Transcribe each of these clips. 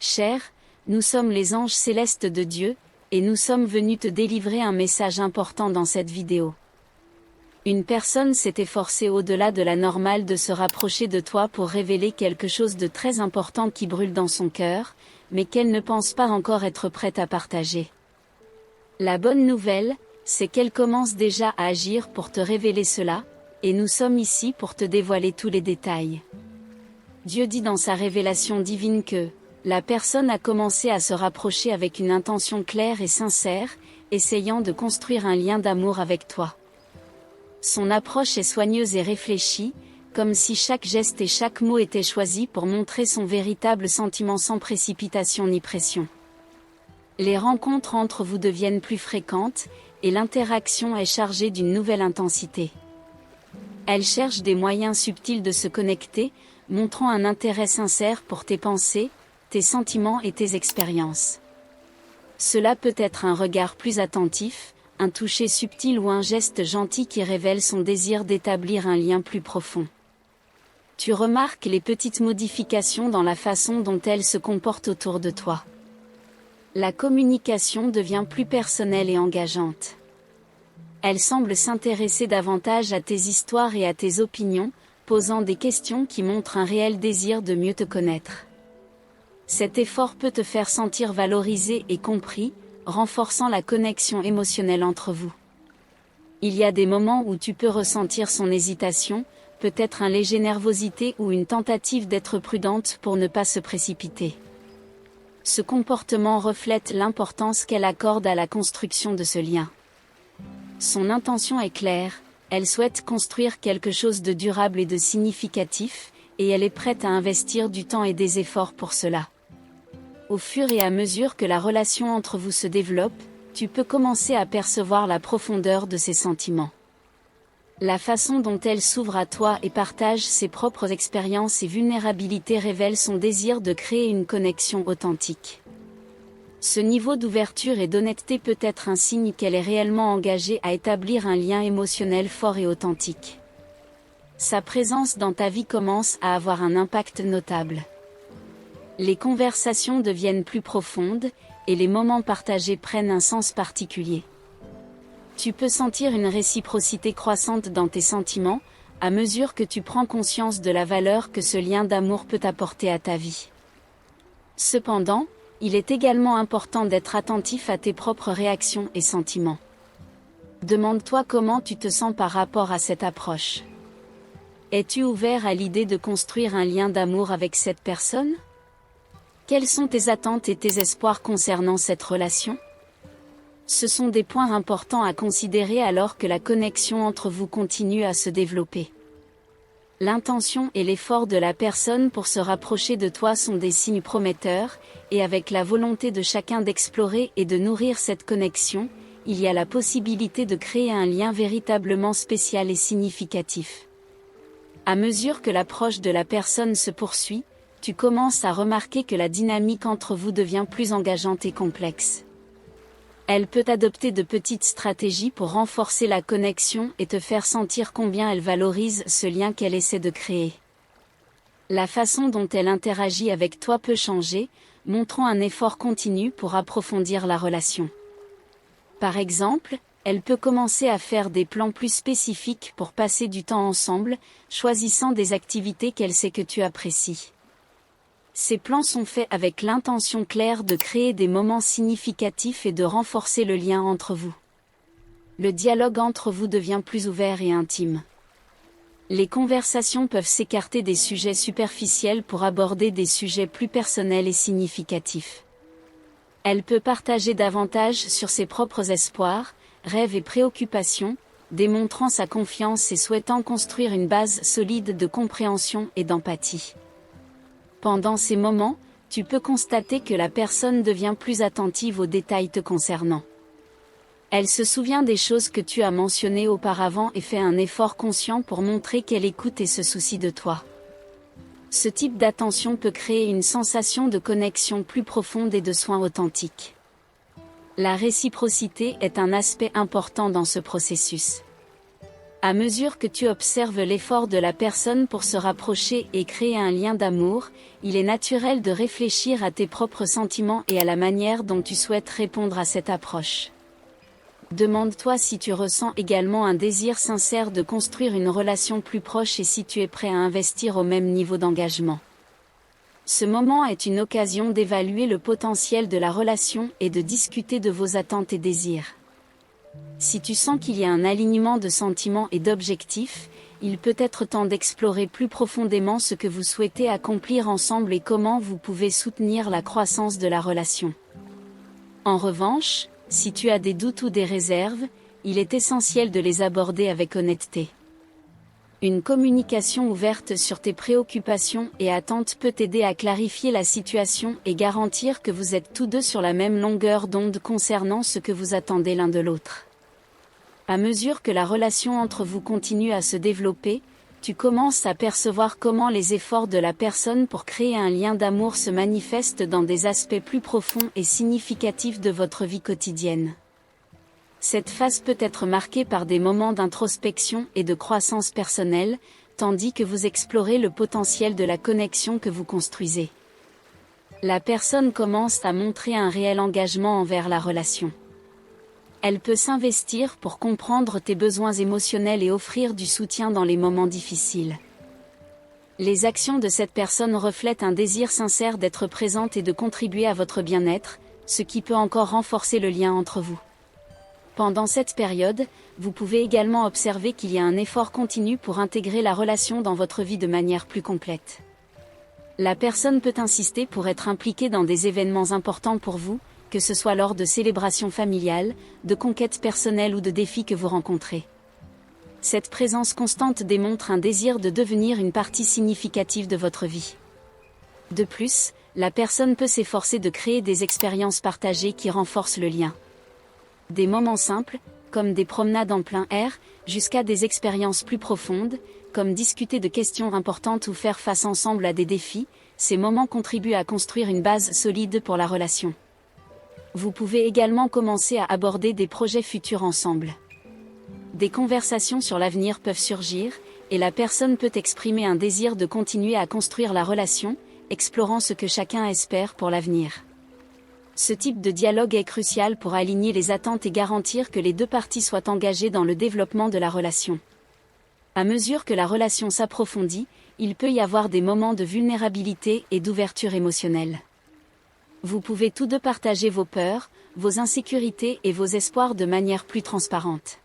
Cher, nous sommes les anges célestes de Dieu, et nous sommes venus te délivrer un message important dans cette vidéo. Une personne s'est efforcée au-delà de la normale de se rapprocher de toi pour révéler quelque chose de très important qui brûle dans son cœur, mais qu'elle ne pense pas encore être prête à partager. La bonne nouvelle, c'est qu'elle commence déjà à agir pour te révéler cela, et nous sommes ici pour te dévoiler tous les détails. Dieu dit dans sa révélation divine que la personne a commencé à se rapprocher avec une intention claire et sincère, essayant de construire un lien d'amour avec toi. Son approche est soigneuse et réfléchie, comme si chaque geste et chaque mot était choisi pour montrer son véritable sentiment sans précipitation ni pression. Les rencontres entre vous deviennent plus fréquentes, et l'interaction est chargée d'une nouvelle intensité. Elle cherche des moyens subtils de se connecter, montrant un intérêt sincère pour tes pensées, tes sentiments et tes expériences. Cela peut être un regard plus attentif, un toucher subtil ou un geste gentil qui révèle son désir d'établir un lien plus profond. Tu remarques les petites modifications dans la façon dont elle se comporte autour de toi. La communication devient plus personnelle et engageante. Elle semble s'intéresser davantage à tes histoires et à tes opinions, posant des questions qui montrent un réel désir de mieux te connaître. Cet effort peut te faire sentir valorisé et compris, renforçant la connexion émotionnelle entre vous. Il y a des moments où tu peux ressentir son hésitation, peut-être un léger nervosité ou une tentative d'être prudente pour ne pas se précipiter. Ce comportement reflète l'importance qu'elle accorde à la construction de ce lien. Son intention est claire, elle souhaite construire quelque chose de durable et de significatif, et elle est prête à investir du temps et des efforts pour cela. Au fur et à mesure que la relation entre vous se développe, tu peux commencer à percevoir la profondeur de ses sentiments. La façon dont elle s'ouvre à toi et partage ses propres expériences et vulnérabilités révèle son désir de créer une connexion authentique. Ce niveau d'ouverture et d'honnêteté peut être un signe qu'elle est réellement engagée à établir un lien émotionnel fort et authentique. Sa présence dans ta vie commence à avoir un impact notable. Les conversations deviennent plus profondes, et les moments partagés prennent un sens particulier. Tu peux sentir une réciprocité croissante dans tes sentiments, à mesure que tu prends conscience de la valeur que ce lien d'amour peut apporter à ta vie. Cependant, il est également important d'être attentif à tes propres réactions et sentiments. Demande-toi comment tu te sens par rapport à cette approche. Es-tu ouvert à l'idée de construire un lien d'amour avec cette personne ? Quelles sont tes attentes et tes espoirs concernant cette relation ? Ce sont des points importants à considérer alors que la connexion entre vous continue à se développer. L'intention et l'effort de la personne pour se rapprocher de toi sont des signes prometteurs, et avec la volonté de chacun d'explorer et de nourrir cette connexion, il y a la possibilité de créer un lien véritablement spécial et significatif. À mesure que l'approche de la personne se poursuit, tu commences à remarquer que la dynamique entre vous devient plus engageante et complexe. Elle peut adopter de petites stratégies pour renforcer la connexion et te faire sentir combien elle valorise ce lien qu'elle essaie de créer. La façon dont elle interagit avec toi peut changer, montrant un effort continu pour approfondir la relation. Par exemple, elle peut commencer à faire des plans plus spécifiques pour passer du temps ensemble, choisissant des activités qu'elle sait que tu apprécies. Ces plans sont faits avec l'intention claire de créer des moments significatifs et de renforcer le lien entre vous. Le dialogue entre vous devient plus ouvert et intime. Les conversations peuvent s'écarter des sujets superficiels pour aborder des sujets plus personnels et significatifs. Elle peut partager davantage sur ses propres espoirs, rêves et préoccupations, démontrant sa confiance et souhaitant construire une base solide de compréhension et d'empathie. Pendant ces moments, tu peux constater que la personne devient plus attentive aux détails te concernant. Elle se souvient des choses que tu as mentionnées auparavant et fait un effort conscient pour montrer qu'elle écoute et se soucie de toi. Ce type d'attention peut créer une sensation de connexion plus profonde et de soins authentiques. La réciprocité est un aspect important dans ce processus. À mesure que tu observes l'effort de la personne pour se rapprocher et créer un lien d'amour, il est naturel de réfléchir à tes propres sentiments et à la manière dont tu souhaites répondre à cette approche. Demande-toi si tu ressens également un désir sincère de construire une relation plus proche et si tu es prêt à investir au même niveau d'engagement. Ce moment est une occasion d'évaluer le potentiel de la relation et de discuter de vos attentes et désirs. Si tu sens qu'il y a un alignement de sentiments et d'objectifs, il peut être temps d'explorer plus profondément ce que vous souhaitez accomplir ensemble et comment vous pouvez soutenir la croissance de la relation. En revanche, si tu as des doutes ou des réserves, il est essentiel de les aborder avec honnêteté. Une communication ouverte sur tes préoccupations et attentes peut t'aider à clarifier la situation et garantir que vous êtes tous deux sur la même longueur d'onde concernant ce que vous attendez l'un de l'autre. À mesure que la relation entre vous continue à se développer, tu commences à percevoir comment les efforts de la personne pour créer un lien d'amour se manifestent dans des aspects plus profonds et significatifs de votre vie quotidienne. Cette phase peut être marquée par des moments d'introspection et de croissance personnelle, tandis que vous explorez le potentiel de la connexion que vous construisez. La personne commence à montrer un réel engagement envers la relation. Elle peut s'investir pour comprendre tes besoins émotionnels et offrir du soutien dans les moments difficiles. Les actions de cette personne reflètent un désir sincère d'être présente et de contribuer à votre bien-être, ce qui peut encore renforcer le lien entre vous. Pendant cette période, vous pouvez également observer qu'il y a un effort continu pour intégrer la relation dans votre vie de manière plus complète. La personne peut insister pour être impliquée dans des événements importants pour vous, que ce soit lors de célébrations familiales, de conquêtes personnelles ou de défis que vous rencontrez. Cette présence constante démontre un désir de devenir une partie significative de votre vie. De plus, la personne peut s'efforcer de créer des expériences partagées qui renforcent le lien. Des moments simples, comme des promenades en plein air, jusqu'à des expériences plus profondes, comme discuter de questions importantes ou faire face ensemble à des défis, ces moments contribuent à construire une base solide pour la relation. Vous pouvez également commencer à aborder des projets futurs ensemble. Des conversations sur l'avenir peuvent surgir, et la personne peut exprimer un désir de continuer à construire la relation, explorant ce que chacun espère pour l'avenir. Ce type de dialogue est crucial pour aligner les attentes et garantir que les deux parties soient engagées dans le développement de la relation. À mesure que la relation s'approfondit, il peut y avoir des moments de vulnérabilité et d'ouverture émotionnelle. Vous pouvez tous deux partager vos peurs, vos insécurités et vos espoirs de manière plus transparente.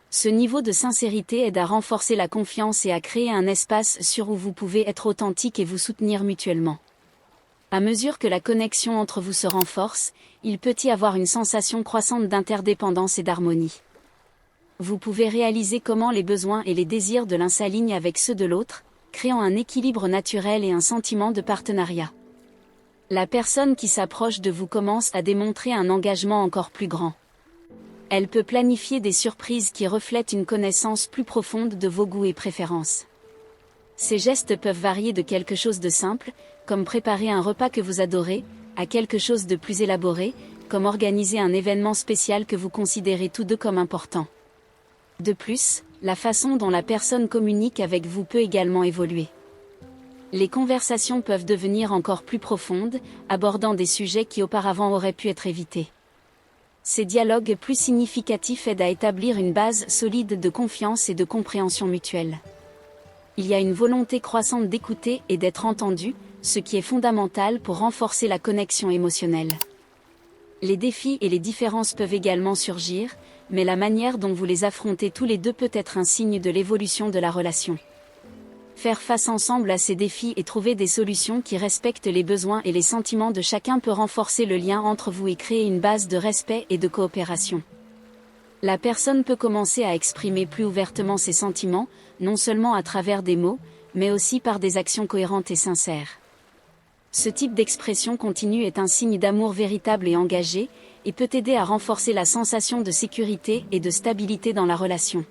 Ce niveau de sincérité aide à renforcer la confiance et à créer un espace sûr où vous pouvez être authentique et vous soutenir mutuellement. À mesure que la connexion entre vous se renforce, il peut y avoir une sensation croissante d'interdépendance et d'harmonie. Vous pouvez réaliser comment les besoins et les désirs de l'un s'alignent avec ceux de l'autre, créant un équilibre naturel et un sentiment de partenariat. La personne qui s'approche de vous commence à démontrer un engagement encore plus grand. Elle peut planifier des surprises qui reflètent une connaissance plus profonde de vos goûts et préférences. Ces gestes peuvent varier de quelque chose de simple, comme préparer un repas que vous adorez, à quelque chose de plus élaboré, comme organiser un événement spécial que vous considérez tous deux comme important. De plus, la façon dont la personne communique avec vous peut également évoluer. Les conversations peuvent devenir encore plus profondes, abordant des sujets qui auparavant auraient pu être évités. Ces dialogues plus significatifs aident à établir une base solide de confiance et de compréhension mutuelle. Il y a une volonté croissante d'écouter et d'être entendu, ce qui est fondamental pour renforcer la connexion émotionnelle. Les défis et les différences peuvent également surgir, mais la manière dont vous les affrontez tous les deux peut être un signe de l'évolution de la relation. Faire face ensemble à ces défis et trouver des solutions qui respectent les besoins et les sentiments de chacun peut renforcer le lien entre vous et créer une base de respect et de coopération. La personne peut commencer à exprimer plus ouvertement ses sentiments, non seulement à travers des mots, mais aussi par des actions cohérentes et sincères. Ce type d'expression continue est un signe d'amour véritable et engagé, et peut aider à renforcer la sensation de sécurité et de stabilité dans la relation.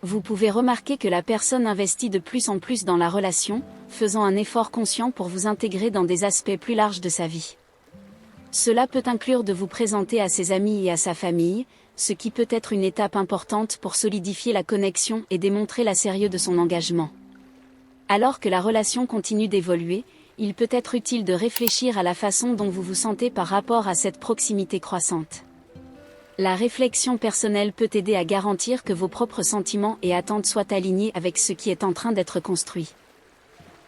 Vous pouvez remarquer que la personne investit de plus en plus dans la relation, faisant un effort conscient pour vous intégrer dans des aspects plus larges de sa vie. Cela peut inclure de vous présenter à ses amis et à sa famille, ce qui peut être une étape importante pour solidifier la connexion et démontrer la sérieux de son engagement. Alors que la relation continue d'évoluer, il peut être utile de réfléchir à la façon dont vous vous sentez par rapport à cette proximité croissante. La réflexion personnelle peut aider à garantir que vos propres sentiments et attentes soient alignés avec ce qui est en train d'être construit.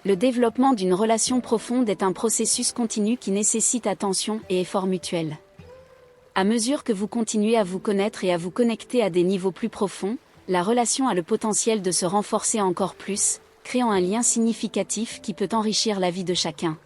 Le développement d'une relation profonde est un processus continu qui nécessite attention et effort mutuel. À mesure que vous continuez à vous connaître et à vous connecter à des niveaux plus profonds, la relation a le potentiel de se renforcer encore plus, créant un lien significatif qui peut enrichir la vie de chacun.